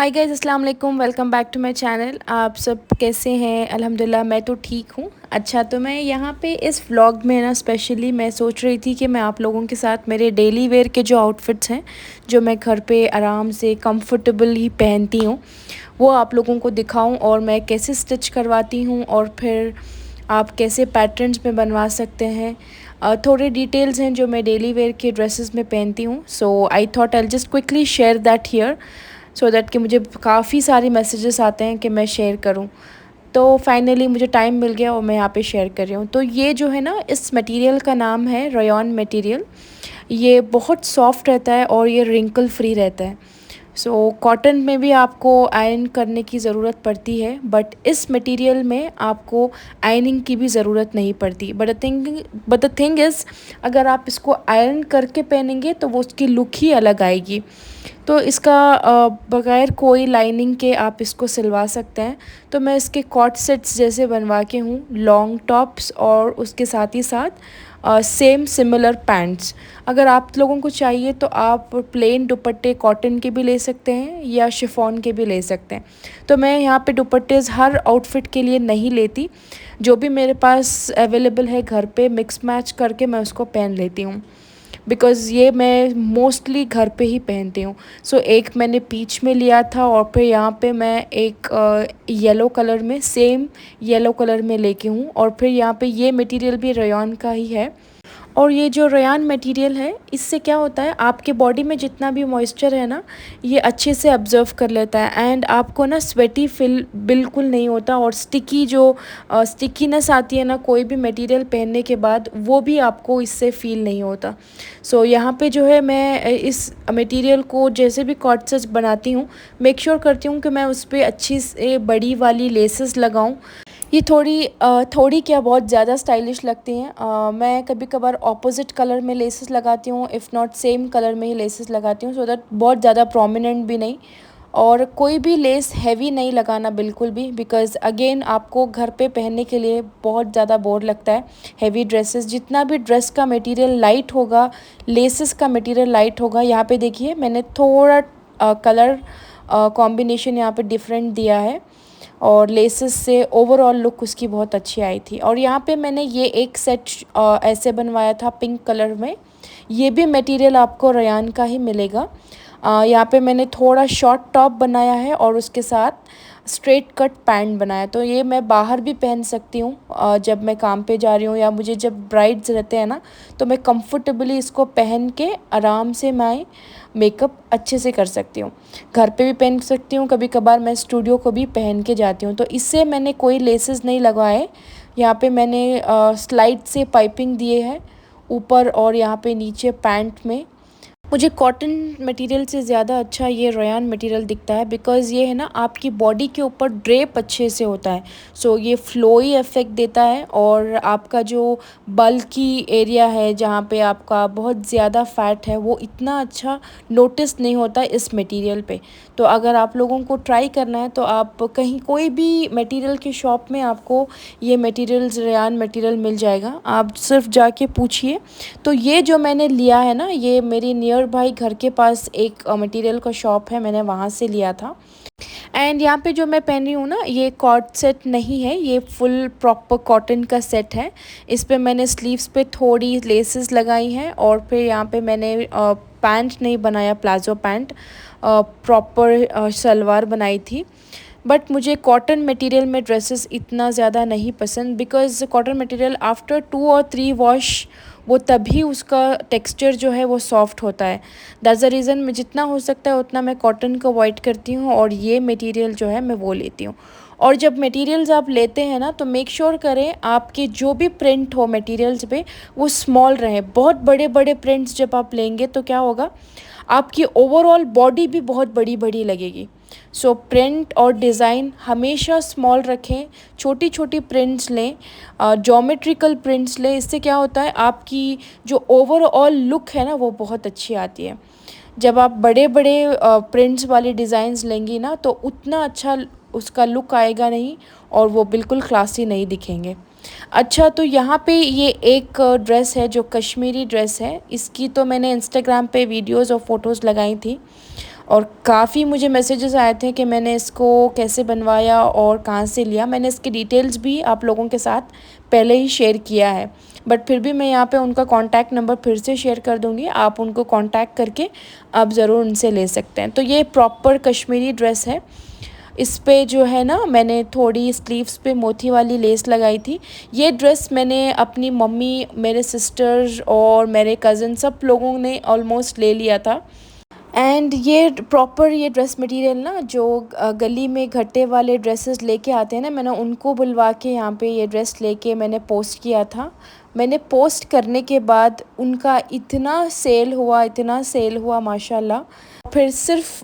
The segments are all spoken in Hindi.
हाय गाइस, अस्सलाम वालेकुम। Welcome back to my channel. आप सब कैसे हैं? अल्हम्दुलिल्लाह मैं तो ठीक हूँ। अच्छा, तो मैं यहाँ पे इस व्लॉग में ना स्पेशली मैं सोच रही थी कि मैं आप लोगों के साथ मेरे डेली वेयर के जो आउटफिट्स हैं, जो मैं घर पे आराम से कंफर्टेबली पहनती हूँ, वो आप लोगों को दिखाऊं और मैं कैसे स्टिच करवाती हूँ और फिर आप कैसे पैटर्न्स में बनवा सकते हैं। थोड़े डिटेल्स हैं जो मैं डेली वेयर के ड्रेसेस में पहनती हूँ। So I thought I just quickly share that here so that कि मुझे काफ़ी सारे मैसेजेस आते हैं कि मैं शेयर करूं। तो फाइनली मुझे टाइम मिल गया और मैं यहाँ पे शेयर कर रही हूँ। तो ये जो है ना, इस मटेरियल का नाम है रेयॉन मटेरियल। ये बहुत सॉफ्ट रहता है और ये रिंकल फ्री रहता है। सो कॉटन में भी आपको आयरन करने की ज़रूरत पड़ती है, बट इस मटेरियल में आपको आयरनिंग की भी ज़रूरत नहीं पड़ती। बट द थिंग इज़, अगर आप इसको आयरन करके पहनेंगे तो वो उसकी लुक ही अलग आएगी। तो इसका बगैर कोई लाइनिंग के आप इसको सिलवा सकते हैं। तो मैं इसके कॉट सेट्स जैसे बनवा के हूँ, लॉन्ग टॉप्स और उसके साथ ही साथ सेम सिमिलर पैंट्स। अगर आप लोगों को चाहिए तो आप प्लेन दुपट्टे कॉटन के भी ले सकते हैं या शिफॉन के भी ले सकते हैं। तो मैं यहाँ पे दुपट्टेज़ हर आउटफिट के लिए नहीं लेती, जो भी मेरे पास अवेलेबल है घर पे मिक्स मैच करके मैं उसको पहन लेती हूँ, बिकॉज़ ये मैं मोस्टली घर पे ही पहनती हूँ। सो एक मैंने पीच में लिया था और फिर यहाँ पे मैं एक येलो कलर में, सेम येलो कलर में लेके हूँ, और फिर यहाँ पे ये मटेरियल भी रेयॉन का ही है। और ये जो रेयान मटेरियल है, इससे क्या होता है, आपके बॉडी में जितना भी मॉइस्चर है ना, ये अच्छे से ऑब्ज़र्व कर लेता है एंड आपको ना स्वेटी फील बिल्कुल नहीं होता। और स्टिकी जो स्टिकीनेस आती है ना कोई भी मटेरियल पहनने के बाद, वो भी आपको इससे फ़ील नहीं होता। सो यहाँ पे जो है मैं इस मटेरियल को जैसे भी कॉर्ड सेट बनाती हूँ, मेक श्योर करती हूँ कि मैं उस पर अच्छी से बड़ी वाली लेसेस लगाऊँ। ये थोड़ी क्या बहुत ज़्यादा स्टाइलिश लगती हैं। मैं कभी कभार ऑपोजिट कलर में लेसेस लगाती हूँ, इफ़ नॉट सेम कलर में ही लेसेस लगाती हूँ, सो दैट बहुत ज़्यादा प्रोमिनेंट भी नहीं। और कोई भी लेस हैवी नहीं लगाना बिल्कुल भी, बिकॉज़ अगेन आपको घर पे पहनने के लिए बहुत ज़्यादा बोर लगता है हैवी ड्रेसेस। जितना भी ड्रेस का मटेरियल लाइट होगा, लेसेस का मटेरियल लाइट होगा। यहाँ पे देखिए मैंने थोड़ा कलर कॉम्बिनेशन यहाँ पे डिफरेंट दिया है और लेसेस से ओवरऑल लुक उसकी बहुत अच्छी आई थी। और यहाँ पे मैंने ये एक सेट ऐसे बनवाया था पिंक कलर में। ये भी मटेरियल आपको रेयान का ही मिलेगा। यहाँ पे मैंने थोड़ा शॉर्ट टॉप बनाया है और उसके साथ स्ट्रेट कट पैंट बनाया। तो ये मैं बाहर भी पहन सकती हूँ जब मैं काम पे जा रही हूँ, या मुझे जब ब्राइड्स रहते हैं ना, तो मैं कंफर्टेबली इसको पहन के आराम से मैं मेकअप अच्छे से कर सकती हूँ। घर पे भी पहन सकती हूँ, कभी कभार मैं स्टूडियो को भी पहन के जाती हूँ। तो इससे मैंने कोई लेसेस नहीं लगवाए। यहाँ पे मैंने स्लाइड से पाइपिंग दिए है ऊपर और यहाँ पे नीचे पैंट में। मुझे कॉटन मटेरियल से ज़्यादा अच्छा ये रेयान मटेरियल दिखता है, बिकॉज़ ये है ना आपकी बॉडी के ऊपर ड्रेप अच्छे से होता है। सो ये फ्लोई इफ़ेक्ट देता है और आपका जो बल्की एरिया है, जहाँ पे आपका बहुत ज़्यादा फैट है, वो इतना अच्छा नोटिस नहीं होता इस मटेरियल पे। तो अगर आप लोगों को ट्राई करना है तो आप कहीं कोई भी मटेरियल की शॉप में आपको ये मटेरियल्स रेयान मटेरियल मिल जाएगा, आप सिर्फ जाके पूछिए। तो ये जो मैंने लिया है ना, ये मेरी नियर बाई घर के पास एक मटेरियल का शॉप है, मैंने वहाँ से लिया था। एंड यहाँ पे जो मैं पहन रही हूँ ना, ये कॉर्ड सेट नहीं है, ये फुल प्रॉपर कॉटन का सेट है। इस पे मैंने स्लीव्स पे थोड़ी लेसेस लगाई हैं और फिर यहाँ पे मैंने पैंट नहीं बनाया, प्लाजो पैंट, प्रॉपर सलवार बनाई थी। बट मुझे कॉटन मटेरियल में ड्रेसेस इतना ज़्यादा नहीं पसंद, बिकॉज़ कॉटन मटेरियल आफ्टर 2 और 3 वॉश वो तभी उसका टेक्सचर जो है वो सॉफ्ट होता है। दैट्स द रीज़न मैं जितना हो सकता है उतना मैं कॉटन को अवॉइड करती हूँ और ये मटेरियल जो है मैं वो लेती हूँ। और जब मटेरियल्स आप लेते हैं ना, तो मेक श्योर करें आपके जो भी प्रिंट हो मटेरियल्स पे वो स्मॉल रहे। बहुत बड़े बड़े प्रिंट्स जब आप लेंगे तो क्या होगा, आपकी ओवरऑल बॉडी भी बहुत बड़ी बड़ी लगेगी। सो प्रिंट और डिज़ाइन हमेशा स्मॉल रखें, छोटी छोटी प्रिंट्स लें, ज्योमेट्रिकल प्रिंट्स लें। इससे क्या होता है, आपकी जो ओवरऑल लुक है ना वो बहुत अच्छी आती है। जब आप बड़े बड़े प्रिंट्स वाले डिज़ाइंस लेंगी ना, तो उतना अच्छा उसका लुक आएगा नहीं और वो बिल्कुल क्लासी नहीं दिखेंगे। अच्छा, तो यहाँ पे ये एक ड्रेस है जो कश्मीरी ड्रेस है। इसकी तो मैंने इंस्टाग्राम पे वीडियोस और फ़ोटोज़ लगाई थी। और काफ़ी मुझे मैसेजेस आए थे कि मैंने इसको कैसे बनवाया और कहाँ से लिया। मैंने इसके डिटेल्स भी आप लोगों के साथ पहले ही शेयर किया है, बट फिर भी मैं यहाँ पे उनका कॉन्टैक्ट नंबर फिर से शेयर कर दूँगी। आप उनको कॉन्टैक्ट करके आप ज़रूर उनसे ले सकते हैं। तो ये प्रॉपर कश्मीरी ड्रेस है। इस पे जो है ना, मैंने थोड़ी स्लीव्स पे मोती वाली लेस लगाई थी। ये ड्रेस मैंने अपनी मम्मी, मेरे सिस्टर्स और मेरे कज़न सब लोगों ने ऑलमोस्ट ले लिया था। एंड ये प्रॉपर ये ड्रेस मटेरियल ना, जो गली में घट्टे वाले ड्रेसेस लेके आते हैं ना, मैंने उनको बुलवा के यहाँ पे ये ड्रेस लेके मैंने पोस्ट किया था। मैंने पोस्ट करने के बाद उनका इतना सेल हुआ माशाल्लाह। फिर सिर्फ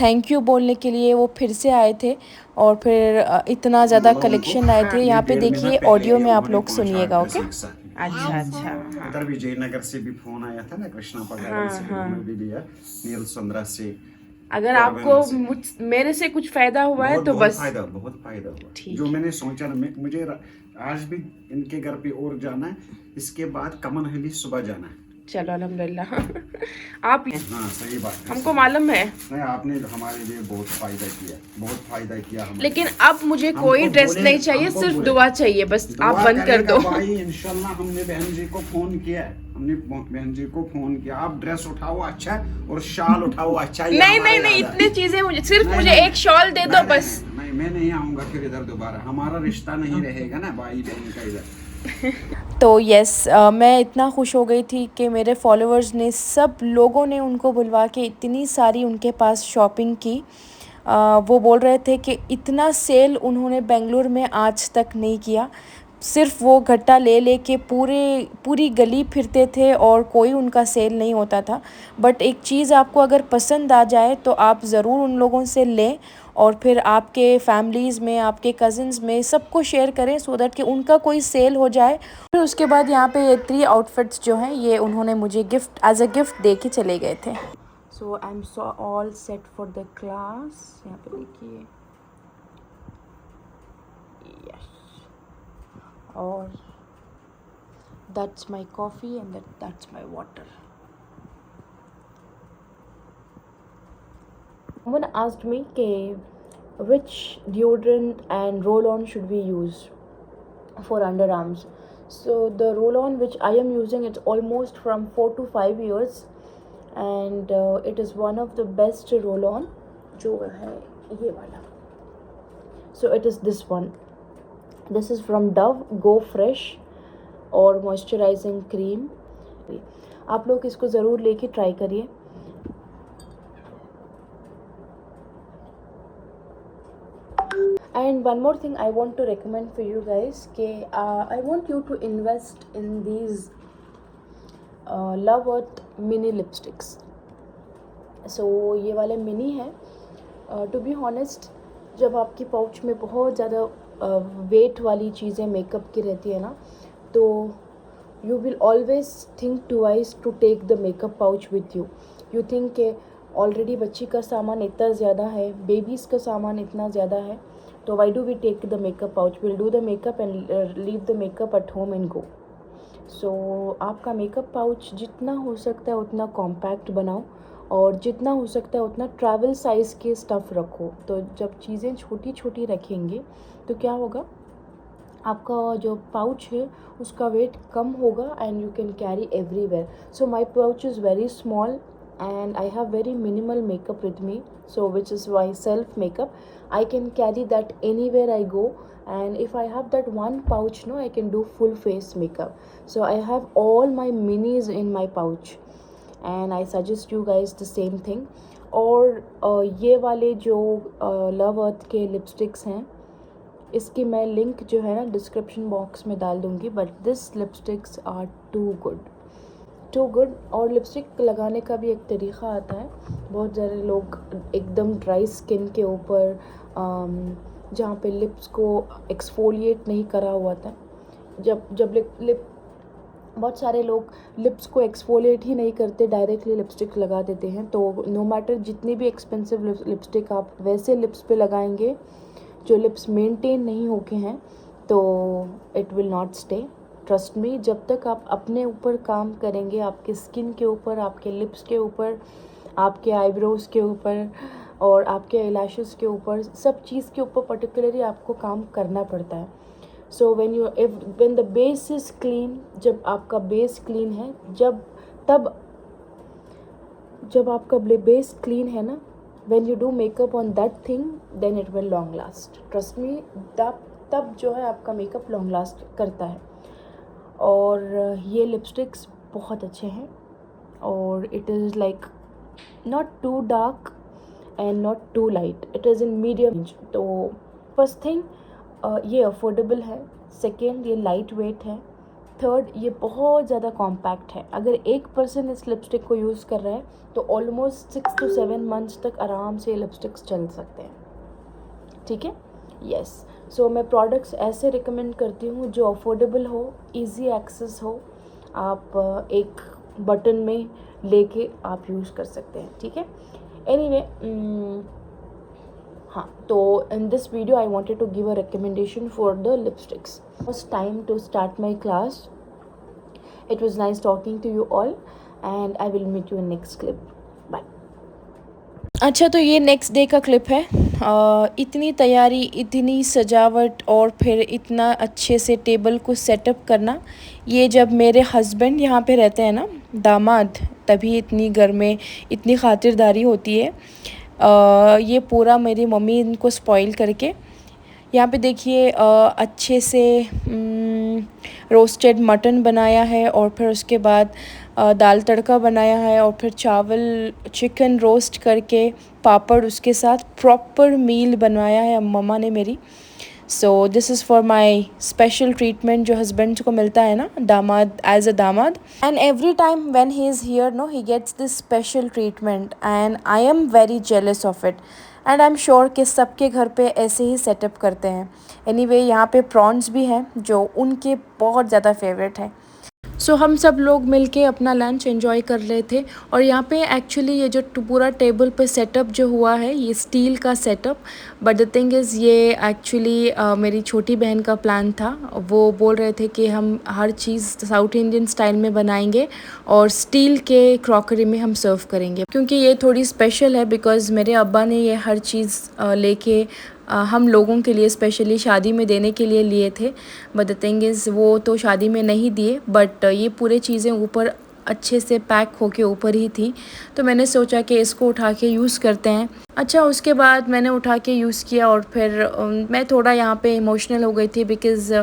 थैंक यू बोलने के लिए वो फिर से आए थे और फिर इतना ज़्यादा कलेक्शन आए थे। यहाँ पे देखिए, ऑडियो में आप लोग सुनिएगा। ओके। अच्छा अच्छा। इधर भी जयनगर से भी फोन आया था ना, कृष्णा पगार से उन्होंने भी लिया, नील चंद्रा से। अगर आपको मेरे से कुछ फायदा हुआ है तो बस बहुत फायदा हुआ। जो मैंने सोचा ना, मुझे आज भी इनके घर पे और जाना है, इसके बाद कमन हली सुबह जाना है। चलो अल्हम्दुलिल्लाह। आप हाँ सही बात है, हमको मालूम है। नहीं, आपने हमारे लिए बहुत फायदा किया हमें। लेकिन अब मुझे कोई ड्रेस नहीं चाहिए, सिर्फ दुआ चाहिए बस। आप बंद कर दो भाई। इंशाल्लाह हमने बहन जी को फोन किया, आप ड्रेस उठाओ अच्छा और शाल उठाओ अच्छा। नहीं, इतनी चीजें मुझे एक शॉल दे दो बस। नहीं, मैं नहीं आऊंगा फिर इधर दोबारा, हमारा रिश्ता नहीं रहेगा ना भाई बहन का इधर। तो यस, मैं इतना खुश हो गई थी कि मेरे फॉलोअर्स ने, सब लोगों ने उनको बुलवा के इतनी सारी उनके पास शॉपिंग की। वो बोल रहे थे कि इतना सेल उन्होंने बेंगलुरु में आज तक नहीं किया। सिर्फ वो घट्टा ले के पूरी गली फिरते थे और कोई उनका सेल नहीं होता था। बट एक चीज़ आपको अगर पसंद आ जाए तो आप ज़रूर उन लोगों से लें और फिर आपके फैमिलीज़ में, आपके कज़न्स में सबको शेयर करें, सो दैट कि उनका कोई सेल हो जाए। फिर उसके बाद यहाँ पे ये 3 आउटफिट्स जो हैं, ये उन्होंने मुझे एज अ गिफ्ट दे के चले गए थे। So I am all set for the class. यहाँ पे देखिए, और that's my coffee and that's my water. Someone asked me which deodorant and roll-on should we use for underarms. So the roll-on which I am using, it's almost from 4 to 5 years, and it is one of the best roll-on जो है ये वाला. So it is this one. This is from Dove Go Fresh और मॉइस्चराइजिंग क्रीम। आप लोग इसको ज़रूर लेके ट्राई करिए। And one more thing I want to recommend for you guys कि I want you to invest in these Love Earth mini lipsticks. So ये वाले मिनी है। टू बी हॉनेस्ट, जब आपकी पाउच में बहुत ज़्यादा वेट वाली चीज़ें मेकअप की रहती है ना, तो you will always think twice to take the makeup pouch with you. You think के ऑलरेडी बच्ची का सामान इतना ज़्यादा है, बेबीज़ का सामान इतना ज़्यादा है, तो why do we take the makeup pouch? Will do the makeup and leave the makeup at home and go. So आपका मेकअप पाउच जितना हो सकता है उतना कॉम्पैक्ट बनाओ और जितना हो सकता है उतना ट्रैवल साइज़ के स्टफ़ रखो। तो जब चीज़ें छोटी छोटी रखेंगे तो क्या होगा, आपका जो पाउच है उसका वेट कम होगा and you can carry everywhere. So my pouch is very small and I have very minimal makeup with me, so which is why self makeup I can carry that anywhere I go. And if I have that one pouch, no, I can do full face makeup. So I have all my minis in my pouch and I suggest you guys the same thing. और ये वाले जो लव अर्थ के लिपस्टिक्स हैं, इसकी मैं लिंक जो है ना डिस्क्रिप्शन बॉक्स में डाल दूँगी, but this lipsticks are too good. और लिपस्टिक लगाने का भी एक तरीक़ा आता है. बहुत सारे लोग एकदम ड्राई स्किन के ऊपर जहाँ पे लिप्स को एक्सफोलिएट नहीं करा हुआ था, जब लिप बहुत सारे लोग लिप्स को एक्सफोलिएट ही नहीं करते, डायरेक्टली लिपस्टिक लगा देते हैं. तो नो मैटर जितनी भी एक्सपेंसिव लिपस्टिक आप वैसे लिप्स पे लगाएंगे जो लिप्स मेंटेन नहीं होके हैं, तो it will not stay. Trust me, जब तक आप अपने ऊपर काम करेंगे, आपके स्किन के ऊपर, आपके लिप्स के ऊपर, आपके आईब्रोज़ के ऊपर और आपके आईलैशेस के ऊपर, सब चीज़ के ऊपर पर्टिकुलरली आपको काम करना पड़ता है। So when the base is clean, जब आपका बेस क्लीन है, जब आपका बेस क्लीन है ना, when you do makeup on that thing then it will long last, trust me. तब जो है आपका मेकअप लॉन्ग लास्ट करता है। और ये लिपस्टिक्स बहुत अच्छे हैं और it is like not too dark and not too light, it is in medium. तो फर्स्ट थिंग, ये अफोर्डेबल है। सेकेंड, ये लाइट वेट है। थर्ड, ये बहुत ज़्यादा कॉम्पैक्ट है। अगर एक पर्सन इस लिपस्टिक को यूज़ कर रहा है तो ऑलमोस्ट 6 to 7 मंथ्स तक आराम से ये लिपस्टिक्स चल सकते हैं, ठीक है। यस, सो मैं प्रोडक्ट्स ऐसे रिकमेंड करती हूँ जो अफोर्डेबल हो, इजी एक्सेस हो, आप एक बटन में लेके आप यूज़ कर सकते हैं, ठीक है। एनीवे, हाँ, तो in this video I wanted to give a recommendation for the lipsticks. It's time to start my class. It was nice talking to you all and I will meet you in next clip. Bye. अच्छा, तो ये नेक्स्ट डे का क्लिप है। इतनी तैयारी, इतनी सजावट और फिर इतना अच्छे से टेबल को सेटअप करना, ये जब मेरे हस्बैंड यहाँ पे रहते हैं ना, दामाद, तभी इतनी घर में इतनी खातिरदारी होती है। ये पूरा मेरी मम्मी इनको स्पॉइल करके, यहाँ पे देखिए अच्छे से रोस्टेड मटन बनाया है और फिर उसके बाद दाल तड़का बनाया है और फिर चावल चिकन रोस्ट करके पापड़ उसके साथ प्रॉपर मील बनवाया है मम्मा ने मेरी। So this is for my special treatment जो हस्बैंड को मिलता है ना, दामाद, एज अ दामाद। And every time when he is here no, he gets this special treatment and I am very jealous of it and I am sure कि सबके घर पे ऐसे ही सेटअप करते हैं। एनीवे, यहाँ पे प्रॉन्स भी हैं जो उनके बहुत ज़्यादा फेवरेट हैं। सो हम सब लोग मिलके अपना लंच एंजॉय कर रहे थे और यहाँ पे एक्चुअली ये जो पूरा टेबल पे सेटअप जो हुआ है, ये स्टील का setup, but the thing is ये एक्चुअली मेरी छोटी बहन का प्लान था। वो बोल रहे थे कि हम हर चीज़ साउथ इंडियन स्टाइल में बनाएंगे और स्टील के क्रॉकरी में हम सर्व करेंगे, क्योंकि ये थोड़ी स्पेशल है बिकॉज़ मेरे अब्बा ने ये हर चीज़ लेके हम लोगों के लिए स्पेशली शादी में देने के लिए लिए थे। बट द थिंग इज़ वो तो शादी में नहीं दिए, बट ये पूरे चीज़ें ऊपर अच्छे से पैक होके ऊपर ही थी, तो मैंने सोचा कि इसको उठा के यूज़ करते हैं। अच्छा, उसके बाद मैंने उठा के यूज़ किया और फिर मैं थोड़ा यहाँ पे इमोशनल हो गई थी बिकॉज़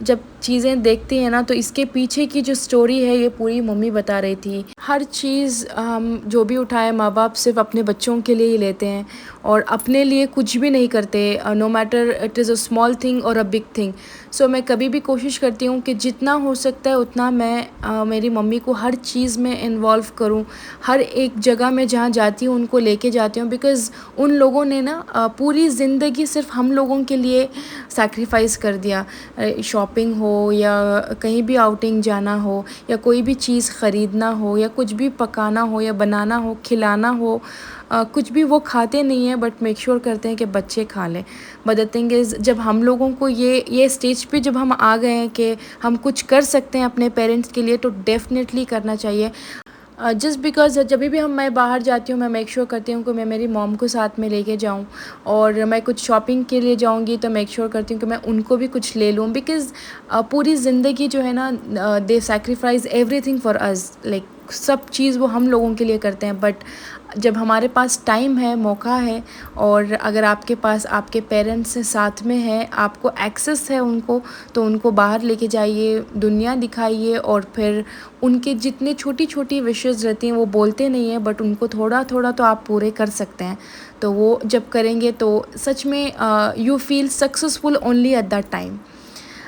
जब चीज़ें देखती हैं ना, तो इसके पीछे की जो स्टोरी है ये पूरी मम्मी बता रही थी। हर चीज़ हम जो भी उठाए, माँ बाप सिर्फ अपने बच्चों के लिए ही लेते हैं और अपने लिए कुछ भी नहीं करते, no matter it is a small thing और अ बिग थिंग। सो मैं कभी भी कोशिश करती हूँ कि जितना हो सकता है उतना मैं मेरी मम्मी को हर चीज़ में इन्वॉल्व करूँ, हर एक जगह में जहाँ जाती हूँ उनको लेके जाती हूँ, बिकॉज़ उन लोगों ने ना पूरी ज़िंदगी सिर्फ हम लोगों के लिए सैक्रिफाइस कर दिया। शॉपिंग हो या कहीं भी आउटिंग जाना हो या कोई भी चीज़ ख़रीदना हो या कुछ भी पकाना हो या बनाना हो, खिलाना हो, कुछ भी वो खाते नहीं हैं बट मेक श्योर करते हैं कि बच्चे खा लें। बट द थिंग इज़, जब हम लोगों को ये स्टेज पे जब हम आ गए हैं कि हम कुछ कर सकते हैं अपने पेरेंट्स के लिए, तो डेफ़िनेटली करना चाहिए। जस्ट बिकॉज़ जब भी मैं बाहर जाती हूँ, मैं मेक श्योर करती हूँ कि मैं मेरी मॉम को साथ में लेके जाऊँ, और मैं कुछ शॉपिंग के लिए जाऊँगी तो मेक श्योर करती हूँ कि मैं उनको भी कुछ ले लूँ, बिकॉज़ पूरी ज़िंदगी जो है ना, they sacrifice everything for us, like सब चीज़ वो हम लोगों के लिए करते हैं। बट जब हमारे पास टाइम है, मौका है, और अगर आपके पास आपके पेरेंट्स साथ में हैं, आपको एक्सेस है उनको, तो उनको बाहर लेके जाइए, दुनिया दिखाइए, और फिर उनके जितने छोटी छोटी विशेज़ रहती हैं वो बोलते नहीं हैं बट उनको थोड़ा थोड़ा तो आप पूरे कर सकते हैं। तो वो जब करेंगे तो सच में you feel successful only at that time.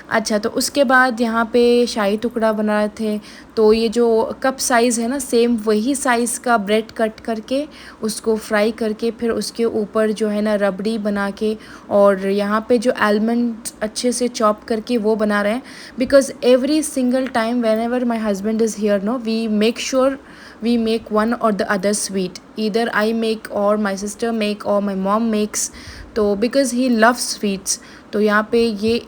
अच्छा, तो उसके बाद यहाँ पे शाही टुकड़ा बना रहे थे, तो ये जो कप साइज़ है ना, सेम वही साइज़ का ब्रेड कट करके उसको फ्राई करके फिर उसके ऊपर जो है ना रबड़ी बना के, और यहाँ पे जो आलमंड अच्छे से चॉप करके वो बना रहे हैं, because every single time whenever my husband is here no, we make sure we make one or the other sweet, either I make or my sister make or my mom makes, तो because he loves sweets, तो यहाँ पे ये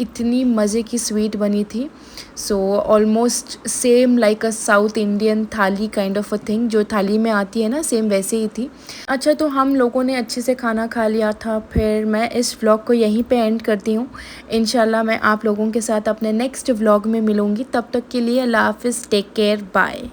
इतनी मज़े की स्वीट बनी थी। सो ऑलमोस्ट सेम लाइक अ साउथ इंडियन थाली काइंड ऑफ अ थिंग, जो थाली में आती है ना सेम वैसे ही थी। अच्छा, तो हम लोगों ने अच्छे से खाना खा लिया था। फिर मैं इस व्लॉग को यहीं पे एंड करती हूँ। इंशाल्लाह मैं आप लोगों के साथ अपने नेक्स्ट व्लॉग में मिलूँगी। तब तक के लिए अल्लाह हाफ़िज़, टेक केयर, बाय।